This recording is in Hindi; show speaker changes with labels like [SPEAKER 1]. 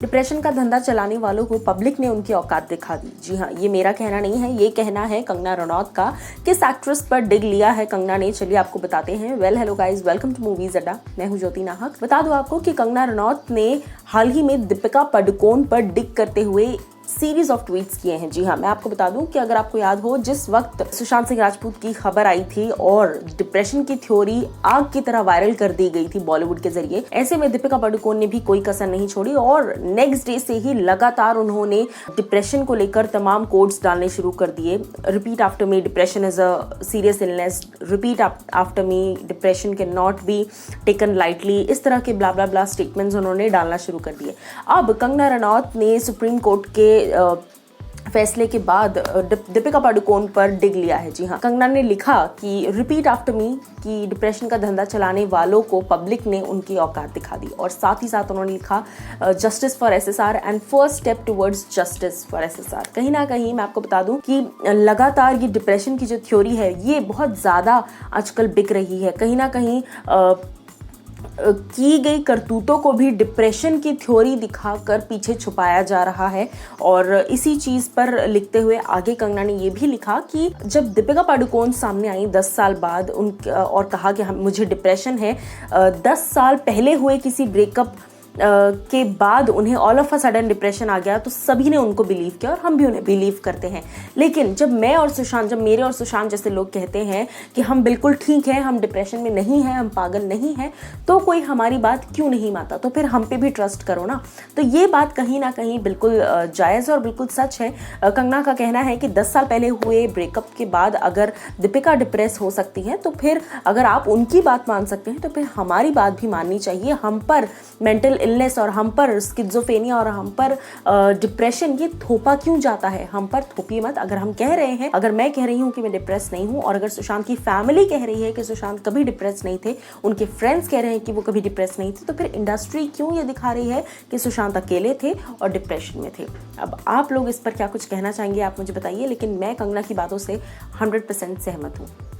[SPEAKER 1] डिप्रेशन का धंधा चलाने वालों को पब्लिक ने उनकी औकात दिखा दी। जी हाँ, ये मेरा कहना नहीं है, ये कहना है कंगना रनौत का। किस एक्ट्रेस पर डिग लिया है कंगना ने, चलिए आपको बताते हैं। Hello guys, welcome to movies Adda. मैं हूं ज्योति नाहक। बता दूं आपको कि कंगना रनौत ने हाल ही में दीपिका पादुकोण पर डिग करते हुए सीरीज ऑफ ट्वीट्स किए हैं। जी हाँ, मैं आपको बता दूं कि अगर आपको याद हो, जिस वक्त सुशांत सिंह राजपूत की खबर आई थी और डिप्रेशन की थ्योरी आग की तरह वायरल कर दी गई थी बॉलीवुड के जरिए, ऐसे में दीपिका पादुकोण ने भी कोई कसर नहीं छोड़ी और नेक्स्ट डे से ही लगातार उन्होंने डिप्रेशन को लेकर तमाम कोड्स डालने शुरू कर दिए। Repeat after me, depression is a serious illness, repeat after me, depression can not be taken lightly, इस तरह के ब्ला ब्ला ब्ला स्टेटमेंट्स उन्होंने डालना शुरू कर दिए। अब कंगना रनौत ने सुप्रीम कोर्ट के फैसले के बाद दीपिका पादुकोण पर डिग लिया है। जी हाँ, कंगना ने लिखा कि रिपीट आफ्टर मी कि डिप्रेशन का धंधा चलाने वालों को पब्लिक ने उनकी औकात दिखा दी। और साथ ही साथ उन्होंने लिखा justice for SSR and first step towards justice for SSR. कहीं ना कहीं मैं आपको बता दूं कि लगातार ये डिप्रेशन की जो थ्योरी है ये बहुत ज़्यादा आजकल बिक रही है। कहीं ना कहीं की गई करतूतों को भी डिप्रेशन की थ्योरी दिखाकर पीछे छुपाया जा रहा है। और इसी चीज़ पर लिखते हुए आगे कंगना ने ये भी लिखा कि जब दीपिका पादुकोण सामने आई 10 साल बाद और कहा कि मुझे डिप्रेशन है, 10 साल पहले हुए किसी ब्रेकअप के बाद उन्हें all of a sudden depression आ गया, तो सभी ने उनको बिलीव किया और हम भी उन्हें बिलीव करते हैं। लेकिन जब मेरे और सुशांत जैसे लोग कहते हैं कि हम बिल्कुल ठीक हैं, हम डिप्रेशन में नहीं हैं, हम पागल नहीं हैं, तो कोई हमारी बात क्यों नहीं मानता? तो फिर हम पे भी ट्रस्ट करो ना। तो ये बात कहीं ना कहीं बिल्कुल जायज़ और बिल्कुल सच है। कंगना का कहना है कि 10 साल पहले हुए ब्रेकअप के बाद अगर दीपिका डिप्रेस हो सकती हैं, तो फिर अगर आप उनकी बात मान सकते हैं तो फिर हमारी बात भी माननी चाहिए। हम पर मेंटल इलनेस और हम पर स्किज़ोफ्रेनिया और हम पर डिप्रेशन ये थोपा क्यों जाता है? हम पर थोपिए मत। अगर हम कह रहे हैं, अगर मैं कह रही हूँ कि मैं डिप्रेस नहीं हूँ और अगर सुशांत की फैमिली कह रही है कि सुशांत कभी डिप्रेस नहीं थे, उनके फ्रेंड्स कह रहे हैं कि वो कभी डिप्रेस नहीं थे, तो फिर इंडस्ट्री क्यों ये दिखा रही है कि सुशांत अकेले थे और डिप्रेशन में थे? अब आप लोग इस पर क्या कुछ कहना चाहेंगे, आप मुझे बताइए। लेकिन मैं कंगना की बातों से 100% सहमत हूँ।